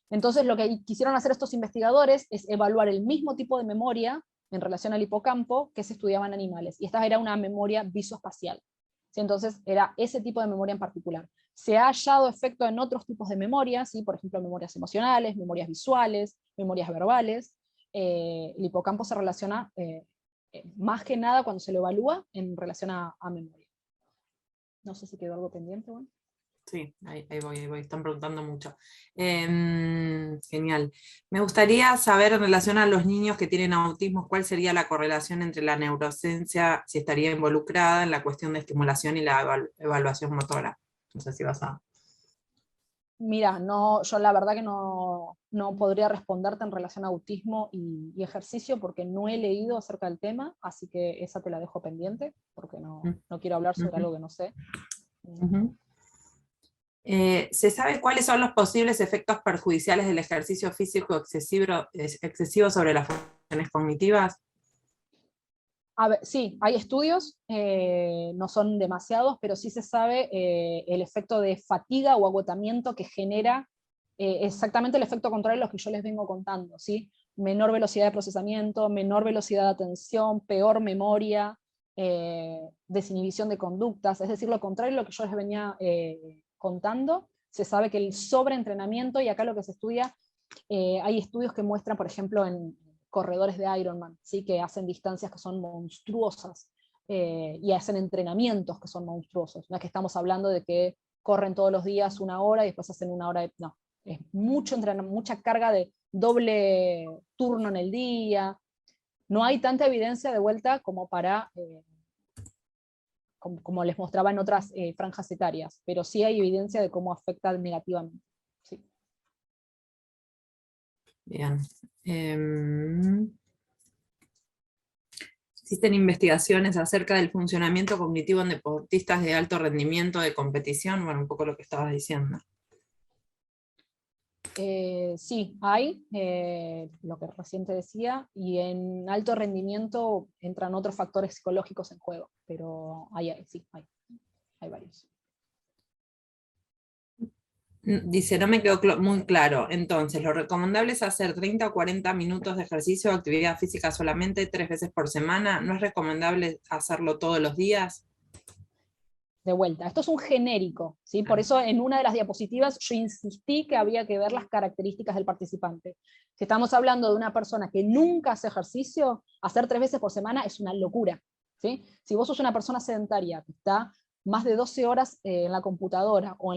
Entonces lo que quisieron hacer estos investigadores es evaluar el mismo tipo de memoria en relación al hipocampo que se estudiaba en animales, y esta era una memoria visoespacial. ¿Sí? Entonces era ese tipo de memoria en particular. Se ha hallado efecto en otros tipos de memorias, ¿sí? Por ejemplo, memorias emocionales, memorias visuales, memorias verbales. El hipocampo se relaciona más que nada cuando se lo evalúa en relación a memoria. No sé si quedó algo pendiente. Bueno.
Sí, ahí voy, están preguntando mucho. Genial. Me gustaría saber en relación a los niños que tienen autismo, ¿cuál sería la correlación entre la neurociencia, si estaría involucrada en la cuestión de estimulación y la evaluación motora? No sé si vas a...
Mira, no, yo la verdad que no podría responderte en relación a autismo y ejercicio porque no he leído acerca del tema, así que esa te la dejo pendiente, porque no quiero hablar sobre algo que no sé.
¿Se sabe cuáles son los posibles efectos perjudiciales del ejercicio físico excesivo sobre las funciones cognitivas?
A ver, sí, hay estudios, no son demasiados, pero sí se sabe el efecto de fatiga o agotamiento que genera exactamente el efecto contrario a lo que yo les vengo contando, ¿sí? Menor velocidad de procesamiento, menor velocidad de atención, peor memoria, desinhibición de conductas, es decir, lo contrario a lo que yo les venía contando. Se sabe que el sobreentrenamiento, y acá lo que se estudia, hay estudios que muestran, por ejemplo, en corredores de Ironman, ¿sí? Que hacen distancias que son monstruosas y hacen entrenamientos que son monstruosos. No es que estamos hablando de que corren todos los días 1 hora y después hacen 1 hora de... No, es mucha carga de doble turno en el día. No hay tanta evidencia de vuelta como para... como les mostraba en otras franjas etarias, pero sí hay evidencia de cómo afecta negativamente. Sí.
Bien. Existen investigaciones acerca del funcionamiento cognitivo en deportistas de alto rendimiento de competición, bueno, un poco lo que estabas diciendo.
Sí, hay, lo que recién te decía, y en alto rendimiento entran otros factores psicológicos en juego, pero sí, hay varios.
Dice, no me quedó muy claro. Entonces, lo recomendable es hacer 30 o 40 minutos de ejercicio o actividad física solamente 3 veces por semana. ¿No es recomendable hacerlo todos los días?
De vuelta, esto es un genérico, ¿sí? Por eso en una de las diapositivas yo insistí que había que ver las características del participante. Si estamos hablando de una persona que nunca hace ejercicio, hacer 3 veces por semana es una locura, ¿sí? Si vos sos una persona sedentaria que está más de 12 horas en la computadora o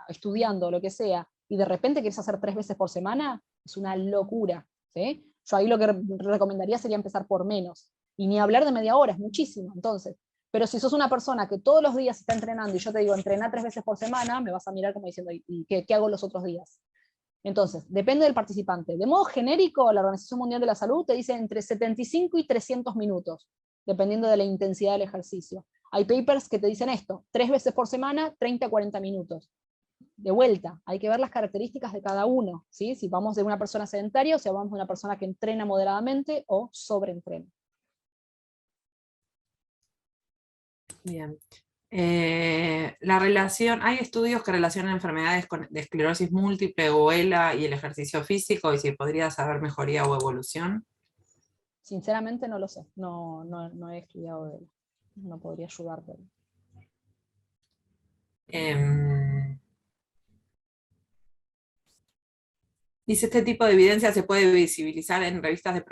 estudiando o lo que sea, y de repente quieres hacer 3 veces por semana, es una locura, ¿sí? Yo ahí lo que recomendaría sería empezar por menos. Y ni hablar de media hora, es muchísimo. Entonces, pero si sos una persona que todos los días está entrenando y yo te digo, entrená 3 veces por semana, me vas a mirar como diciendo, ¿y qué hago los otros días? Entonces, depende del participante. De modo genérico, la Organización Mundial de la Salud te dice entre 75 y 300 minutos, dependiendo de la intensidad del ejercicio. Hay papers que te dicen esto, 3 veces por semana, 30 a 40 minutos. de vuelta, hay que ver las características de cada uno, ¿sí? Si vamos de una persona sedentaria o si vamos de una persona que entrena moderadamente o sobreentrena.
Bien. La relación, ¿hay estudios que relacionan enfermedades de esclerosis múltiple o ELA y el ejercicio físico, y si podría haber mejoría o evolución?
Sinceramente no lo sé, no he estudiado de él, no podría ayudarte.
Em, Dice, ¿este tipo de evidencia se puede visibilizar en revistas de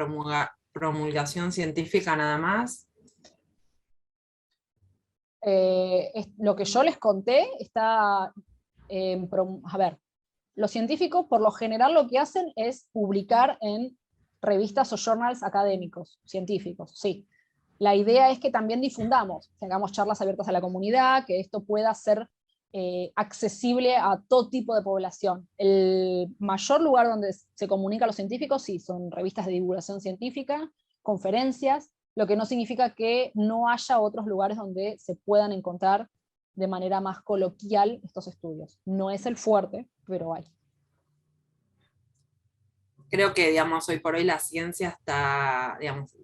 promulgación científica nada más?
Lo que yo les conté está, a ver, los científicos por lo general lo que hacen es publicar en revistas o journals académicos, científicos, sí. La idea es que también difundamos, que hagamos charlas abiertas a la comunidad, que esto pueda ser accesible a todo tipo de población. El mayor lugar donde se comunica a los científicos, sí, son revistas de divulgación científica, conferencias, lo que no significa que no haya otros lugares donde se puedan encontrar de manera más coloquial estos estudios. No es el fuerte, pero hay.
Creo que, digamos, hoy por hoy la ciencia está, digamos,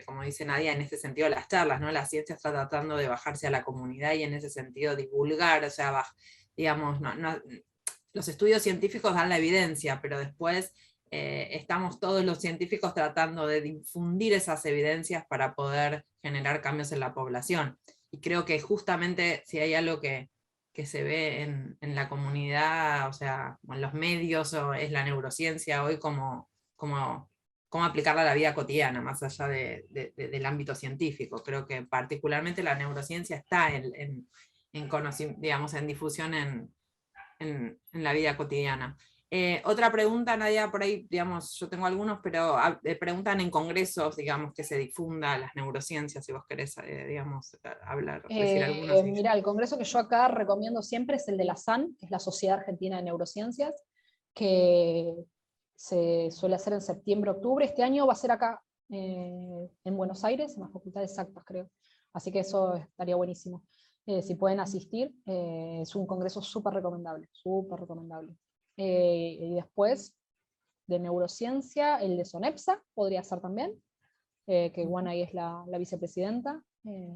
como dice Nadia, en ese sentido las charlas, ¿no? La ciencia está tratando de bajarse a la comunidad y en ese sentido divulgar, o sea, digamos, los estudios científicos dan la evidencia, pero después estamos todos los científicos tratando de difundir esas evidencias para poder generar cambios en la población. Y creo que justamente si hay algo que se ve en la comunidad, o sea, en los medios, o es la neurociencia hoy como aplicarla a la vida cotidiana, más allá del ámbito científico. Creo que particularmente la neurociencia está digamos, en difusión en la vida cotidiana. Otra pregunta, Nadia, por ahí, digamos, yo tengo algunos, pero preguntan en congresos, digamos, que se difunda las neurociencias, si vos querés, digamos, hablar, decir algunos.
Mira, el congreso que yo acá recomiendo siempre es el de la SAN, que es la Sociedad Argentina de Neurociencias, que se suele hacer en septiembre, octubre. Este año va a ser acá en Buenos Aires, en la Facultad de Exactas, creo. Así que eso estaría buenísimo. Si pueden asistir, es un congreso súper recomendable, súper recomendable. Y después, de neurociencia, el de SONEPSA podría ser también, que Iguana ahí es la vicepresidenta,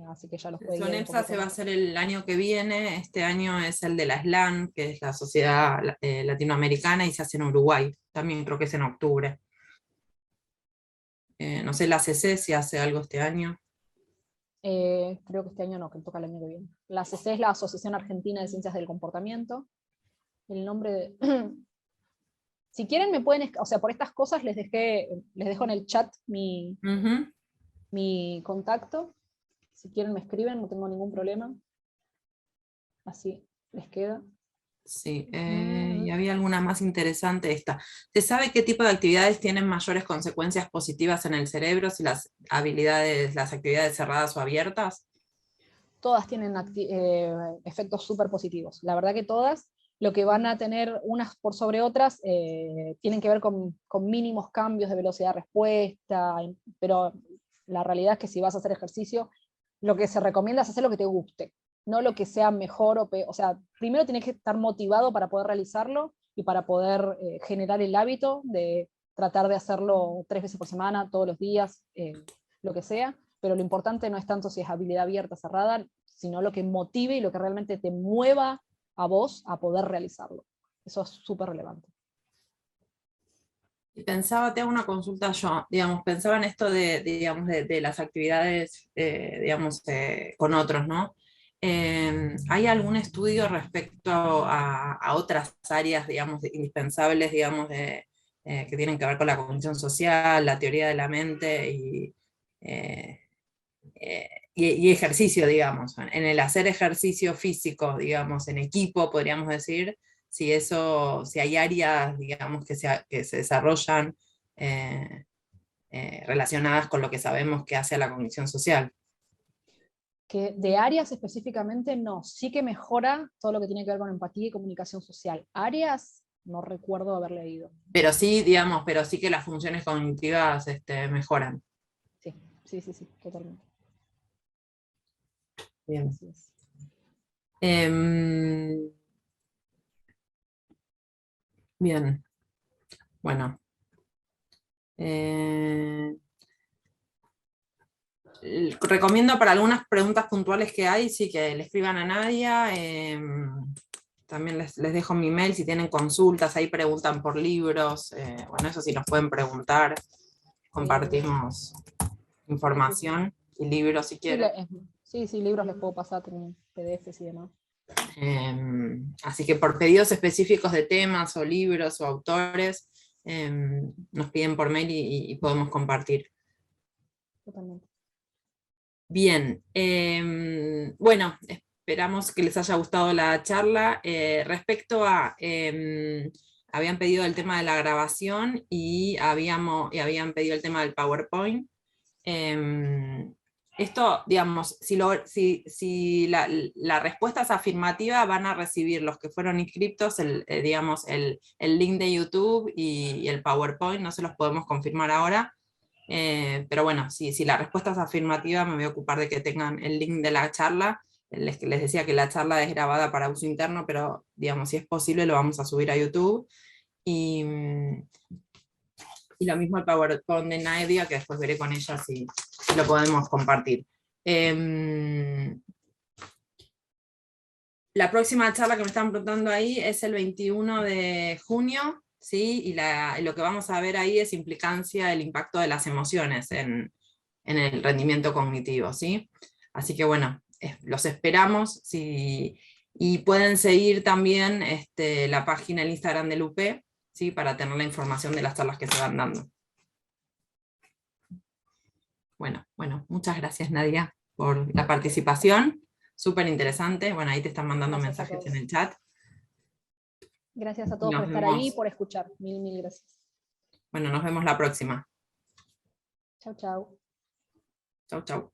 así que ya los puede guiar un
SONEPSA
poquito
se va a
más.
hacer el año que viene, este año es el de la SLAN, que es la Sociedad Latinoamericana, y se hace en Uruguay, también creo que es en octubre. No sé, la CC si hace algo este año.
Creo que este año no, que toca el año que viene. La ACC es la Asociación Argentina de Ciencias del Comportamiento. El nombre de... Si quieren me pueden, o sea, por estas cosas les dejo en el chat
Ujú.
mi contacto. Si quieren me escriben, no tengo ningún problema. Así les queda.
Sí, y había alguna más interesante esta. ¿Se sabe qué tipo de actividades tienen mayores consecuencias positivas en el cerebro, si las actividades cerradas o abiertas?
Todas tienen efectos súper positivos. La verdad que todas, lo que van a tener unas por sobre otras, tienen que ver con mínimos cambios de velocidad de respuesta, pero la realidad es que si vas a hacer ejercicio, lo que se recomienda es hacer lo que te guste, no lo que sea mejor o peor. O sea, primero tienes que estar motivado para poder realizarlo y para poder generar el hábito de tratar de hacerlo 3 veces por semana, todos los días, lo que sea, pero lo importante no es tanto si es habilidad abierta, cerrada, sino lo que motive y lo que realmente te mueva a vos a poder realizarlo. Eso es súper relevante.
Y pensaba, te hago una consulta yo, digamos, pensaba en esto digamos, de las actividades, digamos, con otros, ¿no? ¿Hay algún estudio respecto a otras áreas, digamos, indispensables, digamos, que tienen que ver con la cognición social, la teoría de la mente eh, y ejercicio, digamos? En el hacer ejercicio físico, digamos, en equipo, podríamos decir, si hay áreas, digamos, que se desarrollan eh, relacionadas con lo que sabemos que hace a la cognición social.
Que de áreas específicamente no, sí que mejora todo lo que tiene que ver con empatía y comunicación social. Áreas no recuerdo haber leído.
Pero sí, digamos, pero sí que las funciones cognitivas mejoran.
Sí, sí, sí, sí, totalmente.
Bien.
Así es.
Em, Bien. Bueno. Recomiendo para algunas preguntas puntuales que hay, sí, que le escriban a Nadia. También les dejo mi mail si tienen consultas, ahí preguntan por libros. Bueno, eso sí nos pueden preguntar. Compartimos información y libros si quieren.
Sí, libros les puedo pasar también, PDFs y demás.
Así que por pedidos específicos de temas o libros o autores, nos piden por mail y podemos compartir.
Totalmente.
Bien, bueno, esperamos que les haya gustado la charla. Respecto a, habían pedido el tema de la grabación y habían pedido el tema del PowerPoint. Esto, digamos, si la respuesta es afirmativa, van a recibir los que fueron inscriptos, digamos, el link de YouTube y el PowerPoint, no se los podemos confirmar ahora. Pero bueno, si la respuesta es afirmativa, me voy a ocupar de que tengan el link de la charla. Les decía que la charla es grabada para uso interno, pero digamos, si es posible, lo vamos a subir a YouTube. Y lo mismo el PowerPoint de Nadia, que después veré con ella si lo podemos compartir. La próxima charla que me están preguntando ahí es el 21 de junio. ¿Sí? Y lo que vamos a ver ahí es implicancia, el impacto de las emociones en el rendimiento cognitivo, ¿sí? Así que bueno, los esperamos, y pueden seguir también la página, el Instagram del UP, ¿sí? Para tener la información de las charlas que se van dando. Bueno, muchas gracias Nadia por la participación, súper interesante. Bueno, ahí te están mandando mensajes en el chat.
Gracias a todos por estar ahí y por escuchar. Mil gracias.
Bueno, nos vemos la próxima.
Chau, chau.
Chau, chau.